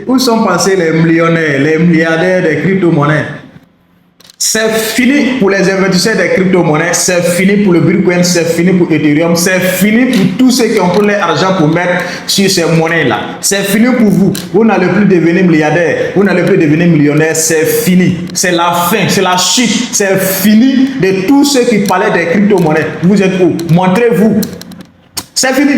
Où sont passés les millionnaires, les milliardaires des crypto-monnaies? C'est fini pour les investisseurs des crypto-monnaies, c'est fini pour le Bitcoin, c'est fini pour Ethereum, c'est fini pour tous ceux qui ont pris leur argent pour mettre sur ces monnaies-là. C'est fini pour vous. Vous n'allez plus devenir milliardaire, vous n'allez plus devenir millionnaire, c'est fini. C'est la fin, c'est la chute, c'est fini de tous ceux qui parlaient des crypto-monnaies. Vous êtes où? Montrez-vous. C'est fini.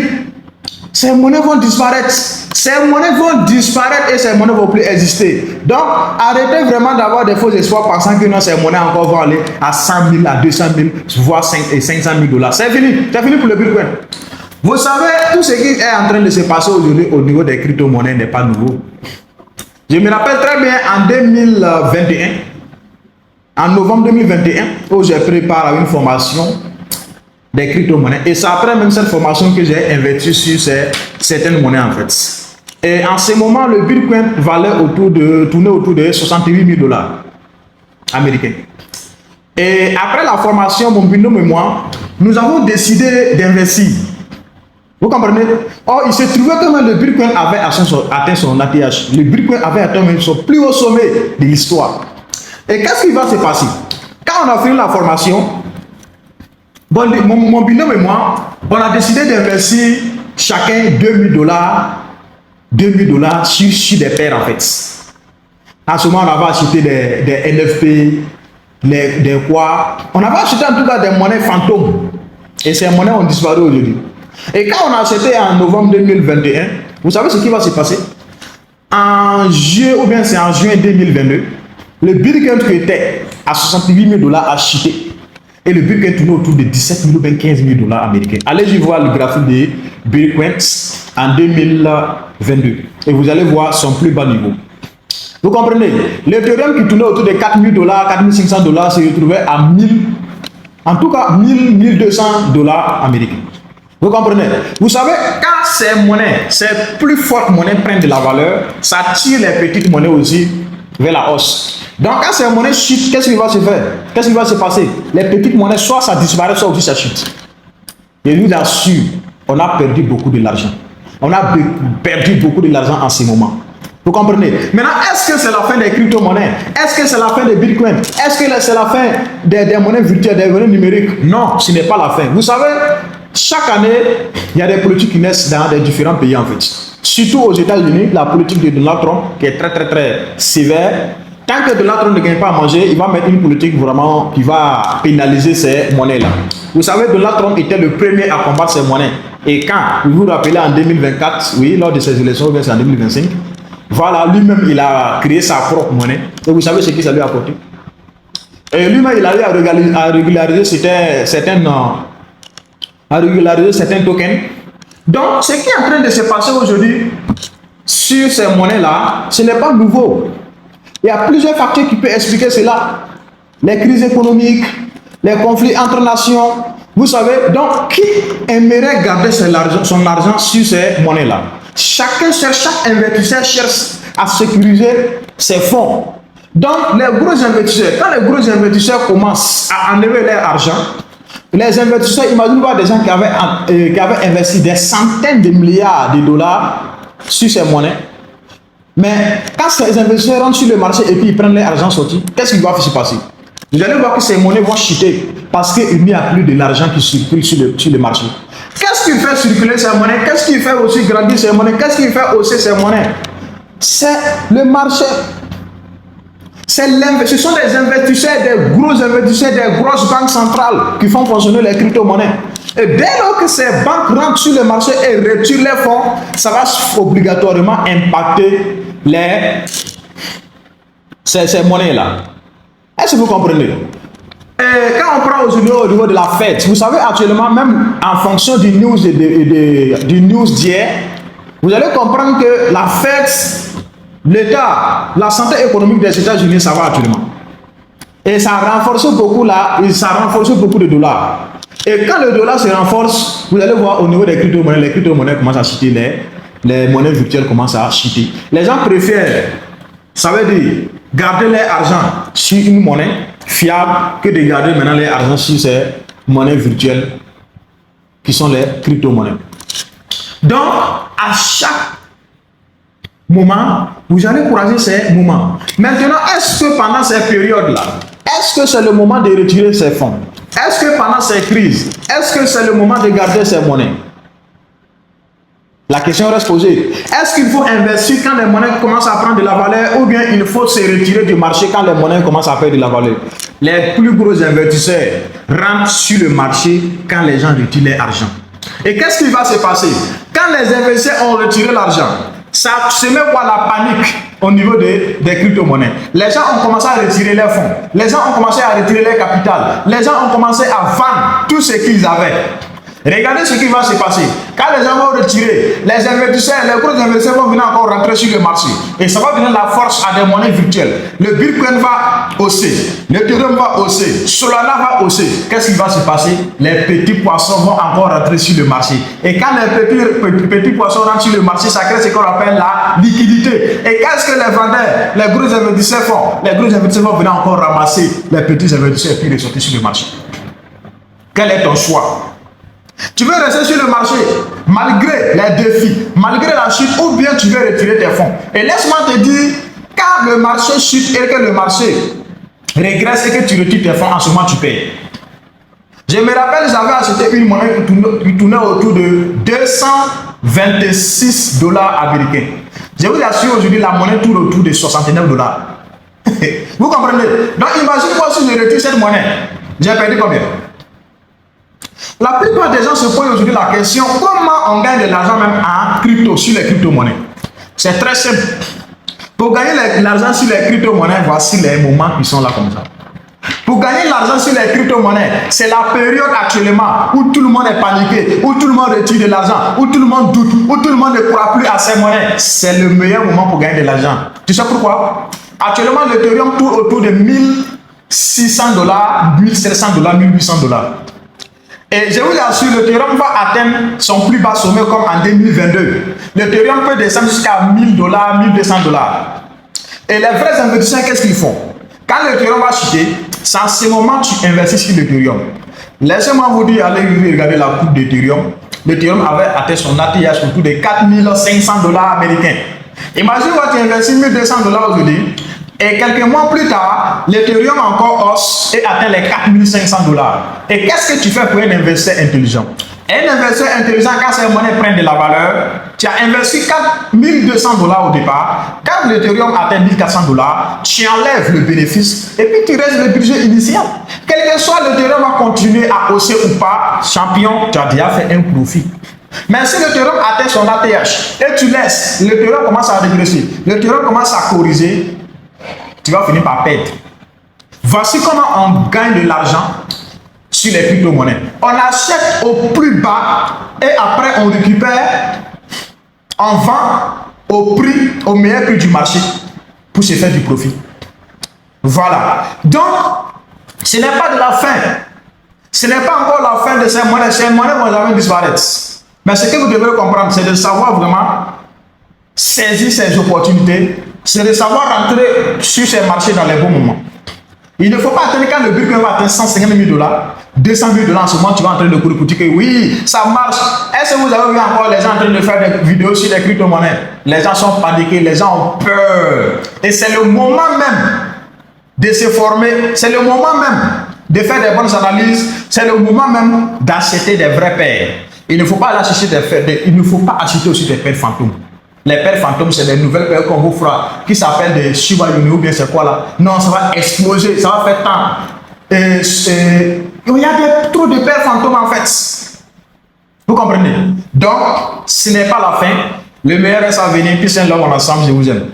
Ces monnaies vont disparaître. Ces monnaies vont disparaître et ces monnaies ne vont plus exister. Donc, arrêtez vraiment d'avoir des faux espoirs pensant que non, ces monnaies encore vont aller à 100 000, à 200 000, voire 500 000 $. C'est fini. C'est fini pour le Bitcoin. Vous savez, tout ce qui est en train de se passer aujourd'hui au niveau des crypto-monnaies n'est pas nouveau. Je me rappelle très bien en 2021, en novembre 2021, où j'ai préparé une formation des crypto-monnaies. Et c'est après même cette formation que j'ai investi sur certaines monnaies en fait. Et en ce moment, le Bitcoin valait tournait autour de 68 000 $ américains. Et après la formation, mon binôme et moi, nous avons décidé d'investir. Vous comprenez? Or, il se trouvait que même le Bitcoin avait atteint son ATH. Le Bitcoin avait atteint son plus haut sommet de l'histoire. Et qu'est-ce qui va se passer? Quand on a fini la formation, bon, mon binôme et moi, on a décidé d'investir chacun 2000 $, sur des paires en fait. En ce moment, on avait acheté des NFP, des quoi. On avait acheté en tout cas des monnaies fantômes. Et ces monnaies ont disparu aujourd'hui. Et quand on a acheté en novembre 2021, vous savez ce qui va se passer? En juillet, ou bien c'est en juin 2022, le Bitcoin qui était à 68 000 $ a chuté. Et le Bitcoin tournait autour de 17 000 ou 15 000 $ américains. Allez-y voir le graphique de Bitcoin en 2022. Et vous allez voir son plus bas niveau. Vous comprenez? L'Ethereum qui tournait autour de 4 000 $, 4 500 $ se retrouvait à 1000, en tout cas 1000, 1200 $ américains. Vous comprenez? Vous savez, quand ces monnaies, ces plus fortes monnaies prennent de la valeur, ça tire les petites monnaies aussi vers la hausse. Donc quand ces monnaies chutent, qu'est-ce qui va se faire? Qu'est-ce qui va se passer? Les petites monnaies, soit ça disparaît, soit aussi ça chute. Et nous assure, on a perdu beaucoup de l'argent. On a perdu beaucoup de l'argent en ce moment. Vous comprenez? Maintenant, est-ce que c'est la fin des crypto-monnaies? Est-ce que c'est la fin des bitcoins? Est-ce que c'est la fin des monnaies virtuelles, des monnaies numériques? Non, ce n'est pas la fin. Vous savez, chaque année, il y a des politiques qui naissent dans des différents pays en fait. Surtout aux États-Unis, la politique de Donald Trump qui est très très très sévère. Tant que Donald Trump ne gagne pas à manger, il va mettre une politique vraiment qui va pénaliser ces monnaies-là. Vous savez, Donald Trump était le premier à combattre ces monnaies. Et quand, vous vous rappelez, en 2024, oui, lors de ces élections, c'est en 2025, voilà, lui-même, il a créé sa propre monnaie. Et vous savez ce que ça lui a apporté? Et lui-même, il a eu à régulariser certains tokens. Donc, ce qui est en train de se passer aujourd'hui sur ces monnaies-là, ce n'est pas nouveau. Il y a plusieurs facteurs qui peuvent expliquer cela. Les crises économiques, les conflits entre nations. Vous savez, donc, qui aimerait garder son argent sur ces monnaies-là? Chaque investisseur cherche à sécuriser ses fonds. Donc, les gros investisseurs, quand les gros investisseurs commencent à enlever leur argent, les investisseurs, imaginez-vous des gens qui avaient investi des centaines de milliards de dollars sur ces monnaies. Mais quand ces investisseurs rentrent sur le marché et puis ils prennent leur argent sorti, qu'est-ce qui va se passer? Vous allez voir que ces monnaies vont chuter parce qu'il n'y a plus de l'argent qui circule sur le marché. Qu'est-ce qui fait circuler ces monnaies? Qu'est-ce qui fait aussi grandir ces monnaies? Qu'est-ce qui fait hausser ces monnaies? C'est le marché. Ce sont des investisseurs, des gros investisseurs, des grosses banques centrales qui font fonctionner les crypto-monnaies. Et dès lors que ces banques rentrent sur le marché et retirent les fonds, ça va obligatoirement impacter ces monnaies-là. Est-ce que vous comprenez? Et quand on prend aujourd'hui au niveau de la Fed, vous savez actuellement, même en fonction du news d'hier, vous allez comprendre que la Fed, l'État, la santé économique des États-Unis, ça va actuellement. Et ça renforce beaucoup de dollars. Et quand le dollar se renforce, vous allez voir au niveau des crypto-monnaies, les crypto-monnaies commencent à chuter, les monnaies virtuelles commencent à chuter. Les gens préfèrent, ça veut dire, garder leur argent sur une monnaie fiable que de garder maintenant leur argent sur ces monnaies virtuelles qui sont les crypto-monnaies. Donc, à chaque moments, vous allez courager ces moments. Maintenant, est-ce que pendant ces périodes-là, est-ce que c'est le moment de retirer ces fonds? Est-ce que pendant ces crises, est-ce que c'est le moment de garder ces monnaies? La question reste posée. Est-ce qu'il faut investir quand les monnaies commencent à prendre de la valeur ou bien il faut se retirer du marché quand les monnaies commencent à perdre de la valeur? Les plus gros investisseurs rentrent sur le marché quand les gens retirent leur argent. Et qu'est-ce qui va se passer? Quand les investisseurs ont retiré l'argent, ça se met quoi la panique au niveau des crypto-monnaies. Les gens ont commencé à retirer leurs fonds. Les gens ont commencé à retirer leur capital. Les gens ont commencé à vendre tout ce qu'ils avaient. Regardez ce qui va se passer. Quand les gens vont retirer, les investisseurs, les gros investisseurs vont venir encore rentrer sur le marché. Et ça va donner la force à des monnaies virtuelles. Le Bitcoin va hausser. L'Ethereum va hausser. Solana va hausser. Qu'est-ce qui va se passer? Les petits poissons vont encore rentrer sur le marché. Et quand les petits poissons rentrent sur le marché, ça crée ce qu'on appelle la liquidité. Et qu'est-ce que les vendeurs, les gros investisseurs font? Les gros investisseurs vont venir encore ramasser les petits investisseurs et puis les sortir sur le marché. Quel est ton choix? Tu veux rester sur le marché malgré les défis, malgré la chute, ou bien tu veux retirer tes fonds? Et laisse-moi te dire, quand le marché chute et que le marché régresse et que tu retires tes fonds, en ce moment tu payes. Je me rappelle, j'avais acheté une monnaie qui tournait autour de 226 dollars américains. Je vous assure, aujourd'hui, la monnaie tourne autour de 69 dollars. Vous comprenez? Donc imagine-moi si je retire cette monnaie, j'ai perdu combien? La plupart des gens se posent aujourd'hui la question, comment on gagne de l'argent même en crypto, sur les crypto-monnaies? C'est très simple. Pour gagner l'argent sur les crypto-monnaies, voici les moments qui sont là comme ça. Pour gagner l'argent sur les crypto-monnaies, c'est la période actuellement où tout le monde est paniqué, où tout le monde retire de l'argent, où tout le monde doute, où tout le monde ne croit plus à ces monnaies. C'est le meilleur moment pour gagner de l'argent. Tu sais pourquoi? Actuellement, l'Ethereum tourne autour de 1600 dollars, 1700 dollars, 1800 dollars. Et je vous assure, l'Ethereum va atteindre son plus bas sommet comme en 2022. L'Ethereum peut descendre jusqu'à 1000 dollars, 1200 dollars. Et les vrais investisseurs, qu'est-ce qu'ils font? Quand l'Ethereum va chuter, c'est en ce moment que tu investis sur l'Ethereum. Laissez-moi vous dire, allez regarder la courbe d'Ethereum. L'Ethereum avait atteint son ATH autour de 4500 dollars américains. Imagine-toi, tu investis 1200 dollars aujourd'hui. Et quelques mois plus tard, l'Ethereum encore hausse et atteint les 4500 dollars. Et qu'est-ce que tu fais pour un investisseur intelligent? Un investisseur intelligent, quand ces monnaies prennent de la valeur, tu as investi 4200 dollars au départ. Quand l'Ethereum atteint 1400 dollars, tu enlèves le bénéfice et puis tu restes le budget initial. Quel que soit l'Ethereum va continuer à hausser ou pas, champion, tu as déjà fait un profit. Mais si l'Ethereum atteint son ATH et tu laisses, l'Ethereum commence à régresser, l'Ethereum commence à corriger, tu vas finir par perdre. Voici comment on gagne de l'argent sur les crypto-monnaies. On achète au plus bas et après on récupère, on vend au meilleur prix du marché pour se faire du profit. Voilà. Donc, ce n'est pas de la fin. Ce n'est pas encore la fin de ces monnaies. Ces monnaies vont jamais disparaître. Mais ce que vous devez comprendre, c'est de savoir vraiment saisir ces opportunités. C'est de savoir rentrer sur ces marchés dans les bons moments. Il ne faut pas attendre quand le Bitcoin va atteindre 150 000 dollars, 200 000 dollars en ce moment, tu vas entrer de courir pour dire que oui, ça marche. Est-ce que vous avez vu encore les gens en train de faire des vidéos sur les crypto-monnaies? Les gens sont paniqués, les gens ont peur. Et c'est le moment même de se former, c'est le moment même de faire des bonnes analyses, c'est le moment même d'acheter des vrais paires. Il ne faut pas aller acheter il ne faut pas acheter aussi des paires fantômes. Les paires fantômes, c'est des nouvelles paires qu'on vous fera, qui s'appellent des Shiba Inu ou bien c'est quoi là? Non, ça va exploser, ça va faire tant. Il y a trop de paires fantômes en fait. Vous comprenez? Donc, ce n'est pas la fin. Le meilleur reste à venir. Puis c'est là où on ensemble, je vous aime.